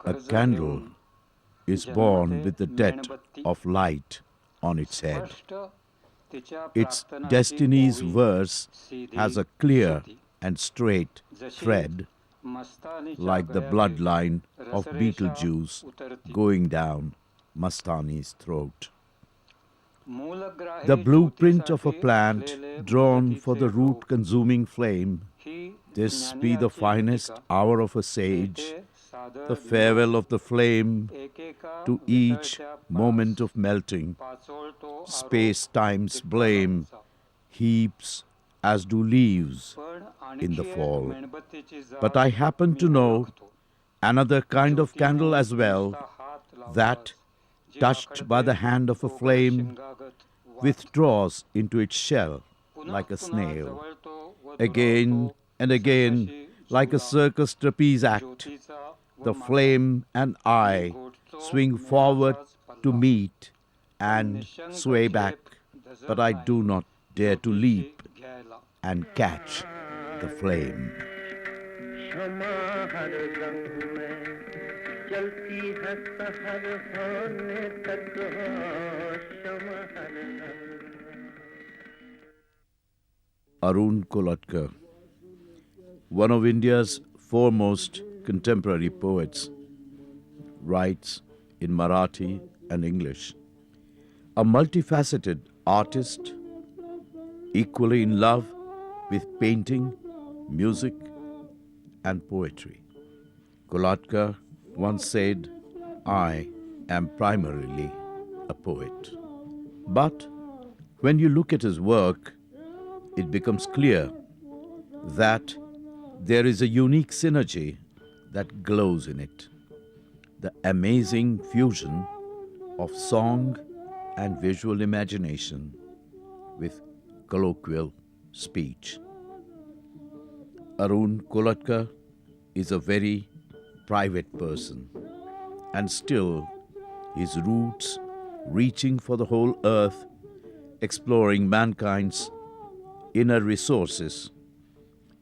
A candle is born with the debt of light on its head. Its destiny's verse has a clear and straight thread, like the bloodline of Beetlejuice going down Mastani's throat. The blueprint of a plant drawn for the root-consuming flame, this be the finest hour of a sage, the farewell of the flame to each moment of melting. Space-time's blame heaps as do leaves in the fall. But I happen to know another kind of candle as well, that, touched by the hand of a flame, withdraws into its shell like a snail. Again and again, like a circus trapeze act, the flame and I swing forward to meet and sway back, but I do not dare to leap and catch the flame. Arun Kolatkar, one of India's foremost contemporary poets, writes in Marathi and English. A multifaceted artist, equally in love with painting, music, and poetry. Kolatkar once said, "I am primarily a poet." But when you look at his work, it becomes clear that there is a unique synergy that glows in it. The amazing fusion of song and visual imagination with colloquial speech. Arun Kolatkar is a very private person, and still his roots reaching for the whole earth, exploring mankind's inner resources,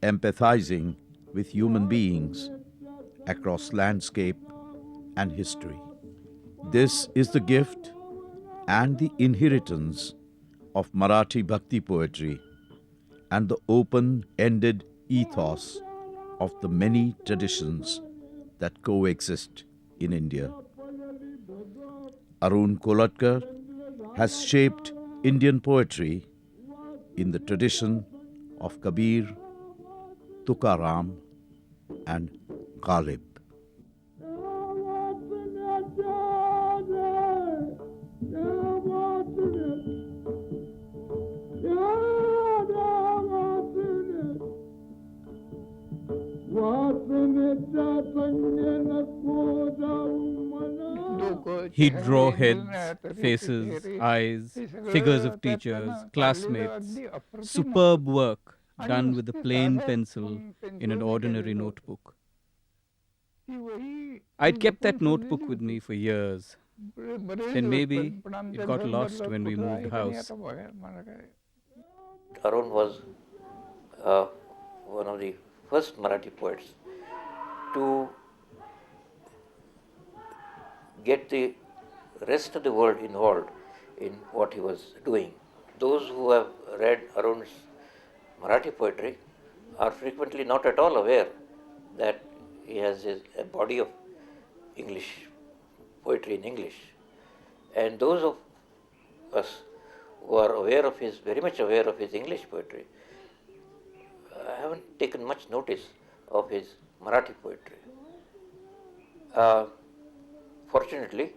empathizing with human beings across landscape and history. This is the gift and the inheritance of Marathi Bhakti poetry and the open-ended ethos of the many traditions that coexist in India. Arun Kolatkar has shaped Indian poetry in the tradition of Kabir, Tukaram, and Ghalib. He'd draw heads, faces, eyes, figures of teachers, classmates. Superb work done with a plain pencil in an ordinary notebook. I'd kept that notebook with me for years. Then maybe it got lost when we moved house. Arun was one of the first Marathi poets to get the rest of the world involved in what he was doing. Those who have read Arun's Marathi poetry are frequently not at all aware that he has a body of English poetry in English. And those of us who are aware of his, very much aware of his English poetry, haven't taken much notice of his Marathi poetry. Fortunately,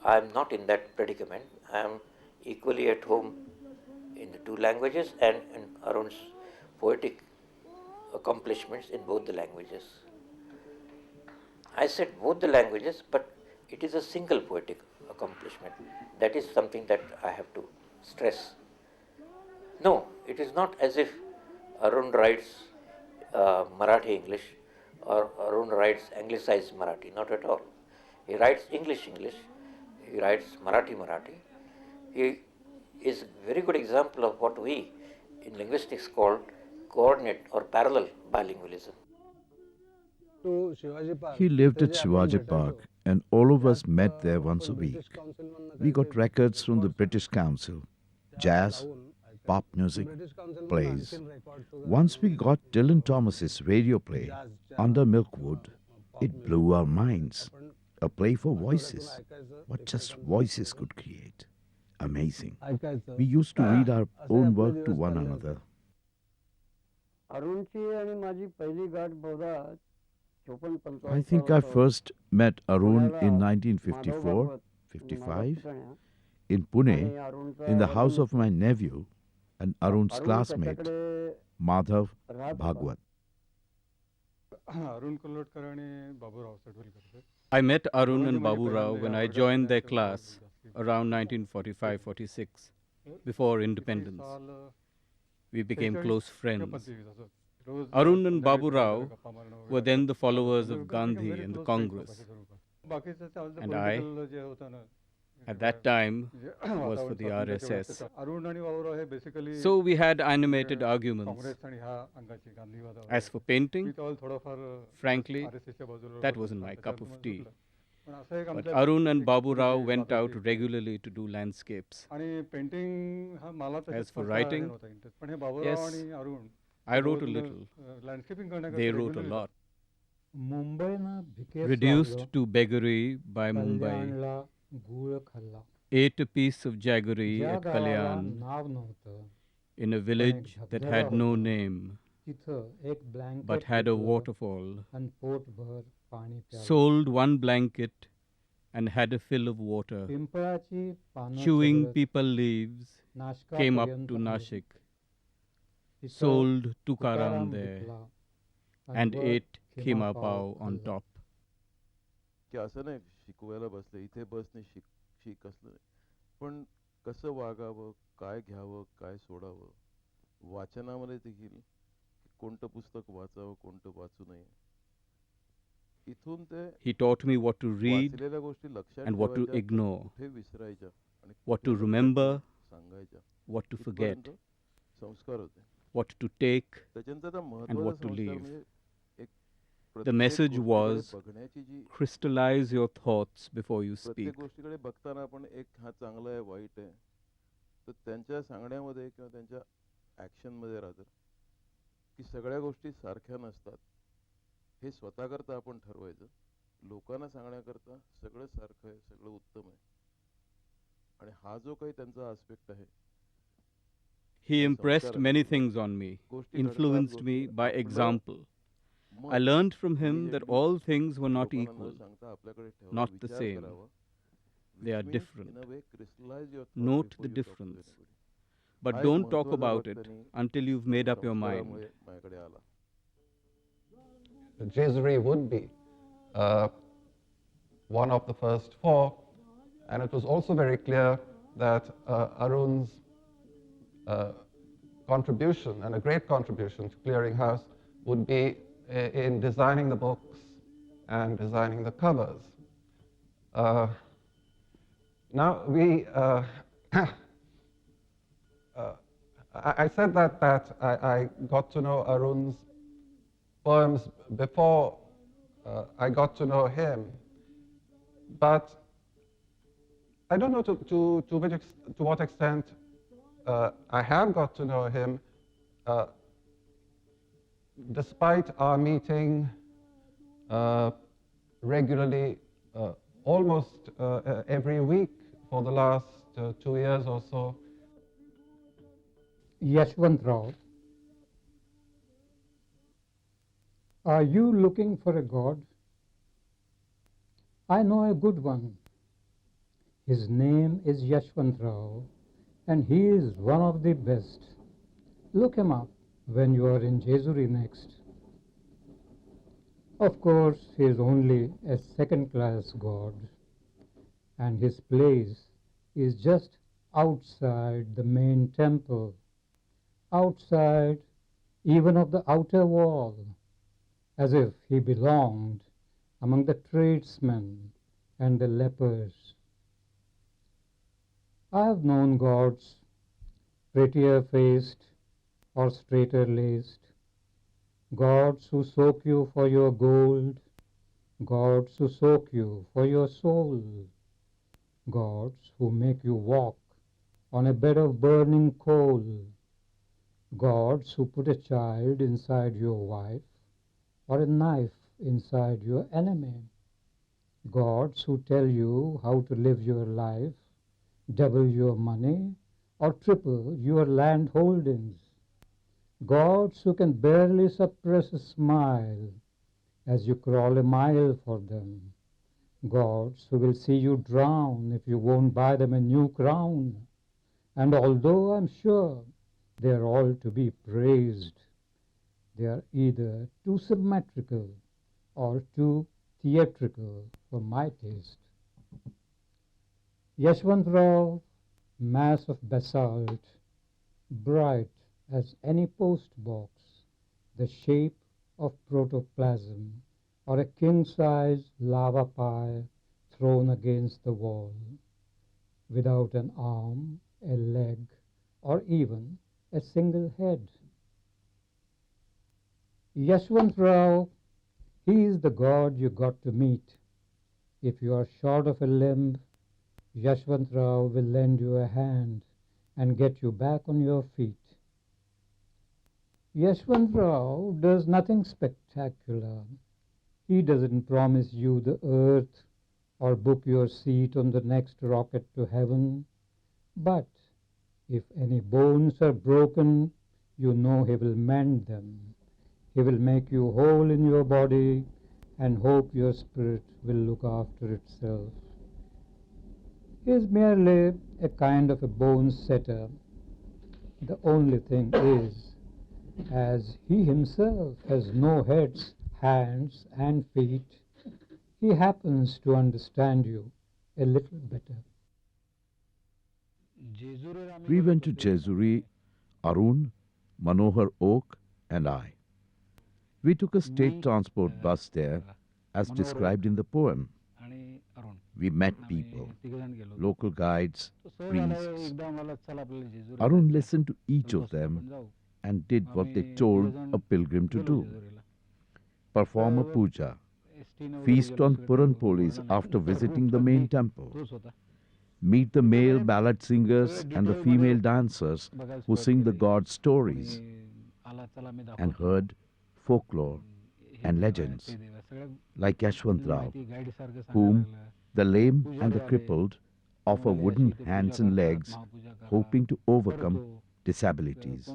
I am not in that predicament. I am equally at home in the two languages and in Arun's poetic accomplishments in both the languages. I said both the languages, but it is a single poetic accomplishment. That is something that I have to stress. No, it is not as if Arun writes Marathi English or Arun writes anglicized Marathi, not at all. He writes English, he writes Marathi. He is a very good example of what we in linguistics call coordinate or parallel bilingualism. He lived at Shivaji Park, and all of us met there once a week. We got records from the British Council, jazz, pop music, plays. Once we got Dylan Thomas's radio play, Under Milkwood. It blew our minds. A play for voices. What just voices could create. Amazing. We used to read our own work to one another. I think I first met Arun in 1954-55 in Pune in the house of my nephew and Arun's classmate, Madhav Bhagwat. I met Arun and Babu Rao when I joined their class around 1945-46, before independence. We became close friends. Arun and Babu Rao were then the followers of Gandhi and the Congress. And I, at that time, was for the RSS. So we had animated arguments. As for painting, frankly, that wasn't my cup of tea. But Arun and Babu Rao went out regularly to do landscapes. As for writing, yes, I wrote a little. They wrote a lot. Reduced to beggary by Mumbai, ate a piece of jaggery at Kalyan in a village that had no name but had a waterfall, sold one blanket and had a fill of water. Chewing people leaves, came up to Nashik, sold tukaram there, and ate khima pav on top. की असं नाही शिकवायला बसले इथे बसणे शिक असलं पण कसं वागावं काय घ्यावं काय सोडावं वाचनामध्ये देखील कोणतं पुस्तक वाचावं कोणतं वाचू नये इथून ते He taught me what to read वाचलेल्या गोष्टी लक्षात and what to ठेवायच्या, ignore, कुठे विसरायच्या आणि what कुठे to remember, सांगायच्या what to forget, इथपर्यंत संस्कार होते what to take, त्याच्यानंतर आता and महत्त्वाचा what to संस्कार leave. म्हणजे एक The प्रत्येक message गोष्टीकडे was, बघण्याची जी crystallize your thoughts before you प्रत्येक speak. गोष्टीकडे बघताना आपण एक हा चांगला आहे वाईट आहे तर त्यांच्या सांगण्यामध्ये किंवा त्यांच्या ॲक्शनमध्ये राहतं की सगळ्या गोष्टी सारख्या नसतात हे स्वतःकरता आपण ठरवायचं लोकांना सांगण्याकरता सगळं सारखं आहे सगळं उत्तम आहे आणि हा जो काही त्यांचा आस्पेक्ट आहे He impressed many things on me, influenced me by example. I learned from him that all things were not equal, not the same. They are different. Note the difference. But don't talk about it until you've made up your mind. Jejuri would be one of the first four, and it was also very clear that Arun's contribution, and a great contribution to Clearinghouse, would be in designing the books and designing the covers. Now I said that I got to know Arun's poems before I got to know him, but I don't know to what extent I have got to know him despite our meeting regularly, almost every week for the last 2 years or so. Yashwant Rao, are you looking for a God? I know a good one. His name is Yashwant Rao, and he is one of the best. Look him up when you are in Jejuri next. Of course, he is only a second-class God, and his place is just outside the main temple, outside even of the outer wall, as if he belonged among the tradesmen and the lepers. I have known gods prettier faced or straighter laced, gods who soak you for your gold, gods who soak you for your soul, gods who make you walk on a bed of burning coal, gods who put a child inside your wife or a knife inside your enemy, gods who tell you how to live your life, double your money or triple your land holdings, gods who can barely suppress a smile as you crawl a mile for them, gods who will see you drown if you won't buy them a new crown. And although I'm sure they are all to be praised, they are either too symmetrical or too theatrical for my taste. Yashwantrao, mass of basalt, bright as any post box, the shape of protoplasm, or a king-size lava pie thrown against the wall, without an arm, a leg, or even a single head. Yashwantrao, he is the god you got to meet. If you are short of a limb, Yashwantrao will lend you a hand and get you back on your feet. Yashwantrao does nothing spectacular. He doesn't promise you the earth or book your seat on the next rocket to heaven. But if any bones are broken, you know he will mend them. He will make you whole in your body and hope your spirit will look after itself. He is merely a kind of a bone setter. The only thing is, as he himself has no heads, hands, and feet, he happens to understand you a little better. We went to Jejuri, Arun, Manohar Oak, and I. We took a state transport bus there, as described in the poem. We met people, local guides, priests. Arun listened to each of them and did what they told a pilgrim to do. Perform a puja, feast on Puran Polis after visiting the main temple, meet the male ballad singers and the female dancers who sing the god stories, and heard folklore and legends like Yashwantrao, whom the lame and the crippled offer wooden hands and legs, hoping to overcome disabilities.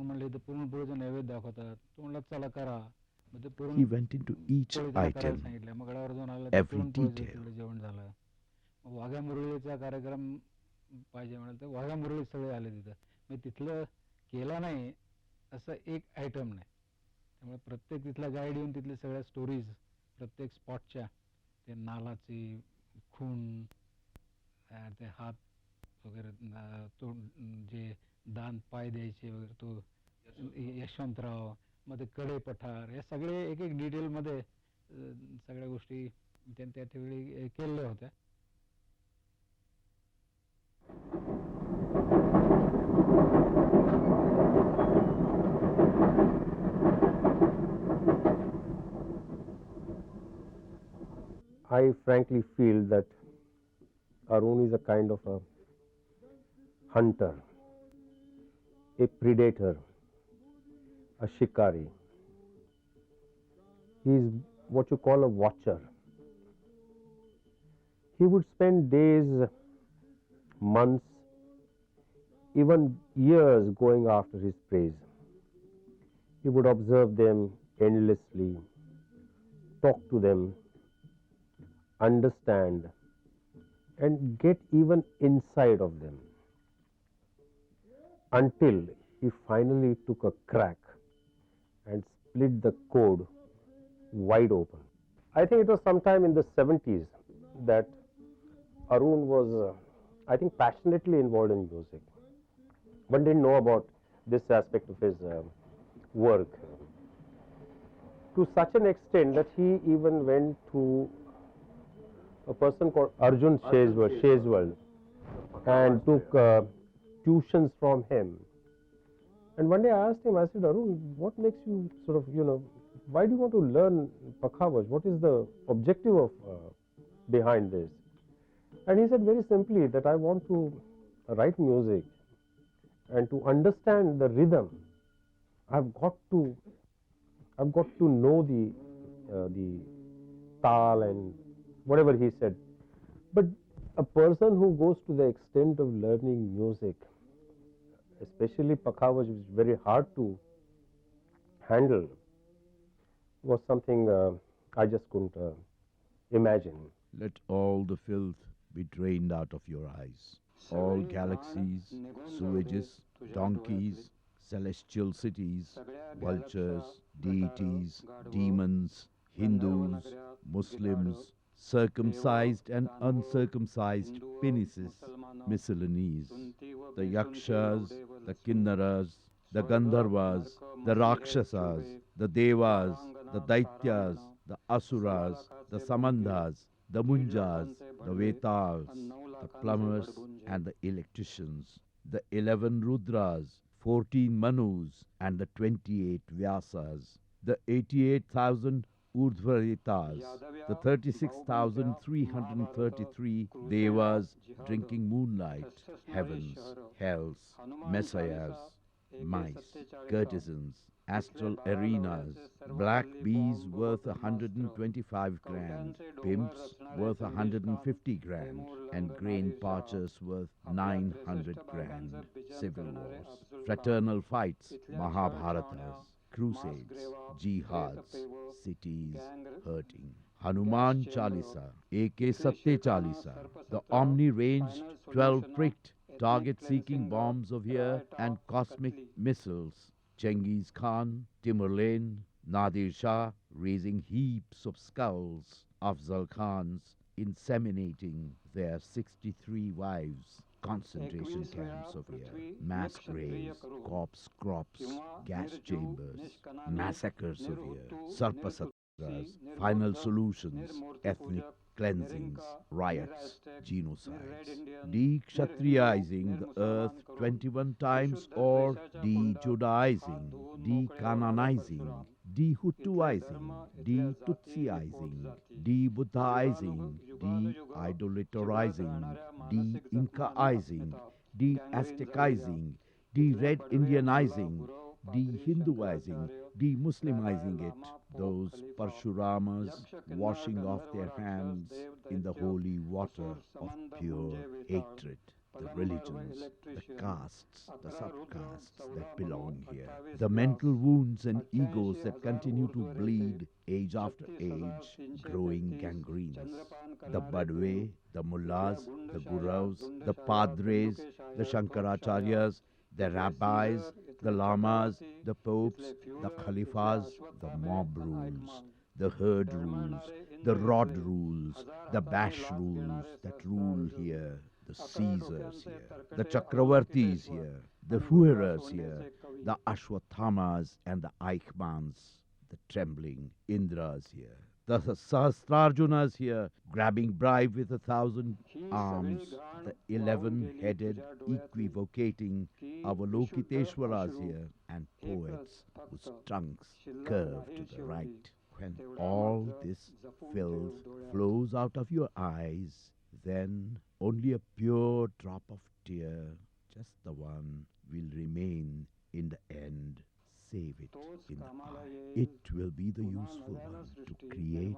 He went into each item, every detail. वाघ्यामुरळीचा कार्यक्रम पाहिजे म्हणाल तर वाघ्यामुरळी सगळे आले तिथं. मी तिथलं केला नाही असं एक आयटम नाही. त्यामुळे प्रत्येक तिथला गाईड येऊन तिथले सगळ्या स्टोरीज प्रत्येक स्पॉटच्या, ते नालाची खून, ते हात वगैरे, तो जे दान पाय द्यायचे वगैरे, तो यशवंतराव, मग ते कडे पठार, या सगळे एक एक डिटेलमध्ये सगळ्या गोष्टी त्यांनी त्या त्यावेळी केलेल्या होत्या. I frankly feel that Arun is a kind of a hunter, a predator, a shikari. He is what you call a watcher. He would spend days, months, even years going after his prey. He would observe them endlessly, talk to them, understand, and get even inside of them, until he finally took a crack and split the code wide open. I think it was sometime in the 70s that Arun was, I think, passionately involved in music. One didn't know about this aspect of his work, to such an extent that he even went to a person called Arjun Shezwal and took tuitions from him. And one day I asked him, I said, Arun, what makes you sort of, why do you want to learn Pakhavaj? What is the objective of behind this? And he said very simply that I want to write music, and to understand the rhythm, I've got to know the tal and whatever he said. But a person who goes to the extent of learning music, especially Pakhavaj, which is very hard to handle, was something I just couldn't imagine. Let all the filth be drained out of your eyes. All galaxies, sewages, donkeys, celestial cities, vultures, deities, demons, Hindus, Muslims, circumcised and uncircumcised penises, miscellanies, the yakshas, the kinnaras, the gandharvas, the rakshasas, the devas, the daityas, the asuras, the samandhas, the munjas, the vetals, the plumbers and the electricians, the 11 rudras, 14 manus and the 28 vyasas, the 88,000 urdhvaritas, the 36,333 devas drinking moonlight, heavens, hells, messiahs, mice, courtesans, astral arenas, black bees worth 125 grand, pimps worth 150 grand, and grain parchers worth 900 grand, civil wars, fraternal fights, Mahabharatas, crusades, jihads, cities hurting. Hanuman Chalisa, AK Satya Chalisa, the omni-ranged 12 pricked target-seeking bombs of air and cosmic missiles. Genghis Khan, Timurlane, Nadir Shah raising heaps of skulls. Afzal Khans inseminating their 63 wives. Concentration camps of air, mass graves, corpse crops, gas chambers, massacres of air, sarpasatras, final solutions, ethnic cleansings, riots, genocides, de-kshatriyizing the earth 21 times or de-Judaizing, de-canonizing, de-Hutuizing, de-Tutsiizing, de-Buddhaizing, de-idolatorizing, de-Incaizing, de-Aztecizing, de-Red Indianizing, de-Hinduizing, de-Muslimizing it, those Parshuramas washing off their hands in the holy water of pure hatred, the religions, the castes, the subcastes that belong here, the mental wounds and egos that continue to bleed age after age, growing gangrenous, the Badwe, the Mullahs, the Gurus, the Padres, the Shankaracharyas, the rabbis, the lamas, the popes, the khalifas, the mob rules, the herd rules, the rod rules, the bash rules that rule here, the Caesars here, the Chakravartis here, the Fuherers here, the Ashwathamas and the Eichmanns, the trembling Indras here, the Sahasrarjunas here, grabbing bribe with 1,000 arms, the 11-headed equivocating Avalokiteshwaras here, and poets whose trunks curve to the right. When all this filth flows out of your eyes, then only a pure drop of tear, just the one, will remain in the end. Save it in the eye. It will be the useful one to create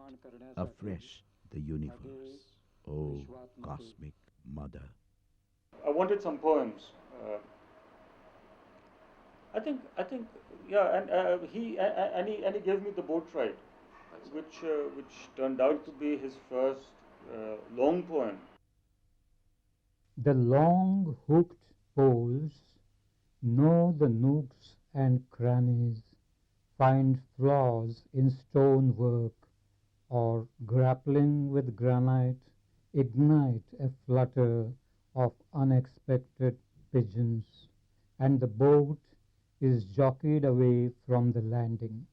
afresh the universe. O cosmic mother. I wanted some poems. I think, yeah, and he gave me the boat ride, which turned out to be his first long poem. The long hooked poles know the nooks and crannies, find flaws in stonework, or grappling with granite, ignite a flutter of unexpected pigeons, and the boat is jockeyed away from the landing.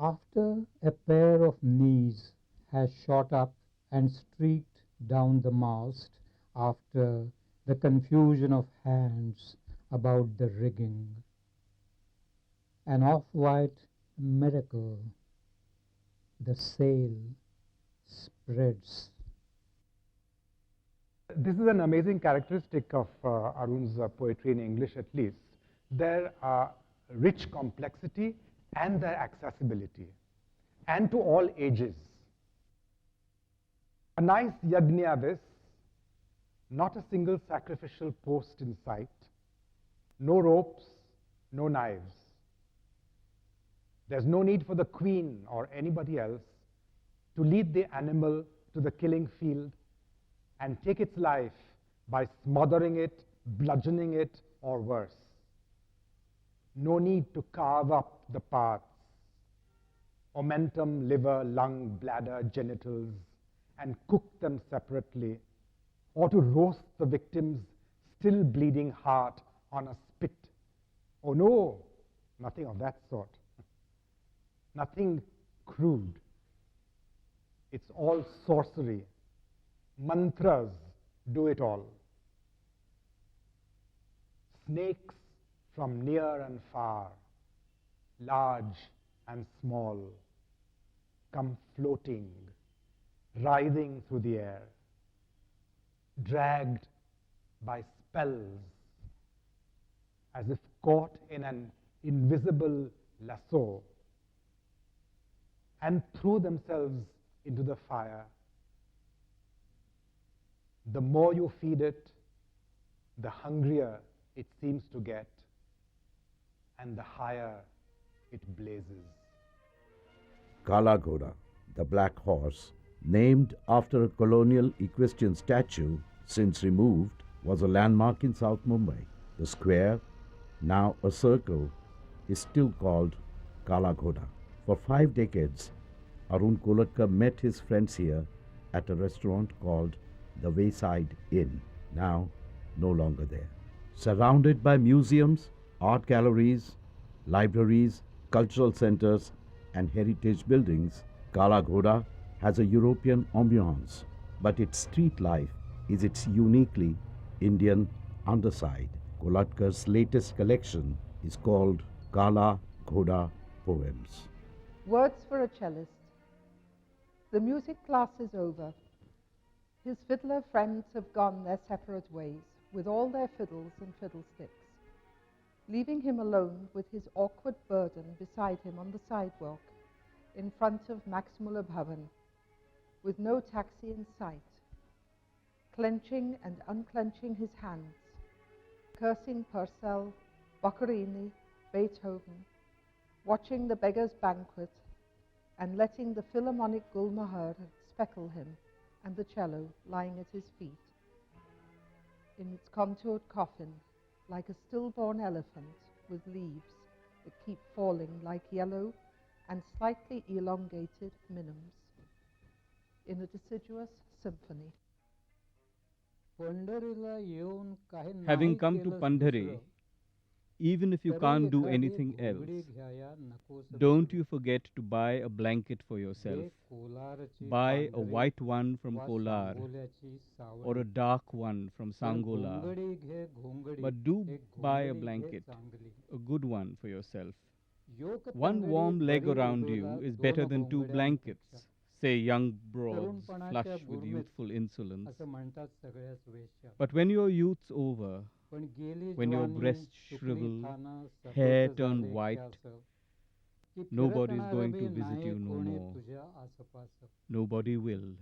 After a pair of knees has shot up and streaked down the mast, after the confusion of hands about the rigging, an off-white miracle. The sail spreads. This is an amazing characteristic of Arun's poetry in English, at least. Their rich complexity and their accessibility, and to all ages. A nice yajna this, not a single sacrificial post in sight, no ropes, no knives. There's no need for the queen or anybody else to lead the animal to the killing field and take its life by smothering it, bludgeoning it, or worse. No need to carve up the parts, omentum, liver, lung, bladder, genitals, and cook them separately, or to roast the victim's still bleeding heart on a spit. Oh no, nothing of that sort. Nothing crude. It's all sorcery. Mantras do it all. Snakes from near and far, large and small, come floating, writhing through the air, dragged by spells, as if caught in an invisible lasso, and threw themselves into the fire. The more you feed it, the hungrier it seems to get, and the higher it blazes. Kala Ghoda, the black horse, named after a colonial equestrian statue since removed, was a landmark in South Mumbai. The square, now a circle, is still called Kala Ghoda. For 5 decades, Arun Kolatkar met his friends here at a restaurant called the Wayside Inn, now no longer there. Surrounded by museums, art galleries, libraries, cultural centers, and heritage buildings, Kala Ghoda has a European ambiance, but its street life is its uniquely Indian underside. Kolatkar's latest collection is called Kala Ghoda Poems. Words for a cellist. The music class is over. His fiddler friends have gone their separate ways with all their fiddles and fiddlesticks, leaving him alone with his awkward burden beside him on the sidewalk in front of Maximula Bhavan, with no taxi in sight, clenching and unclenching his hands, cursing Purcell, Boccherini, Beethoven, watching the Beggar's Banquet, and letting the Philharmonic Gulmohar speckle him and the cello lying at his feet. In its contoured coffin, like a stillborn elephant with leaves that keep falling like yellow and slightly elongated minims, in a deciduous symphony. Having come to Pandhari, even if you can't do anything else, don't you forget to buy a blanket for yourself. Buy a white one from Kolar or a dark one from Sangola. But do buy a blanket, a good one for yourself. One warm leg around you is better than 2 blankets, say young broads flush with youthful insolence. But when your youth's over, when your breasts shrivel, hair turn white, nobody is going to visit you no more. Nobody will.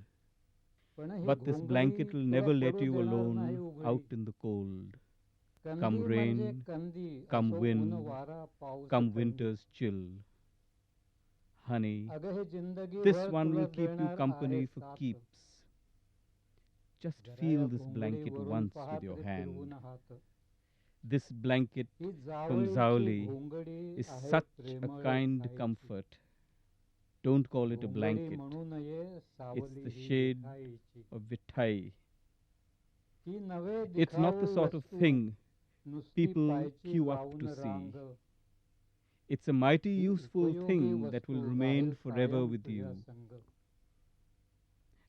But this blanket will never let you alone out in the cold. Come rain, come wind, come winter's chill. Honey, this one will keep you company for keeps. Just feel this blanket once with your hand. This blanket from Zauli is such a kind comfort. Don't call it a blanket. It's the shade of Vithai. It's not the sort of thing people queue up to see. It's a mighty useful thing that will remain forever with you.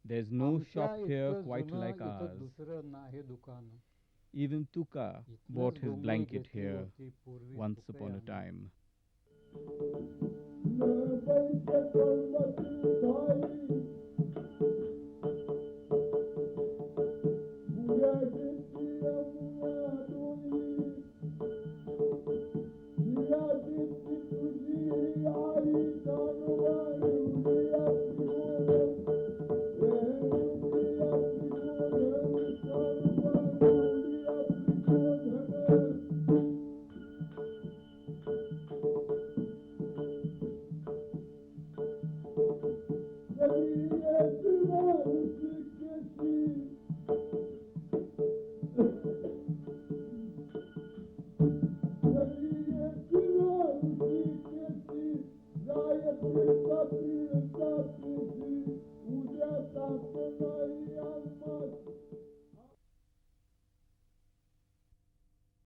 There's no shop here quite like ours. Even Tuka bought his blanket here once upon a time.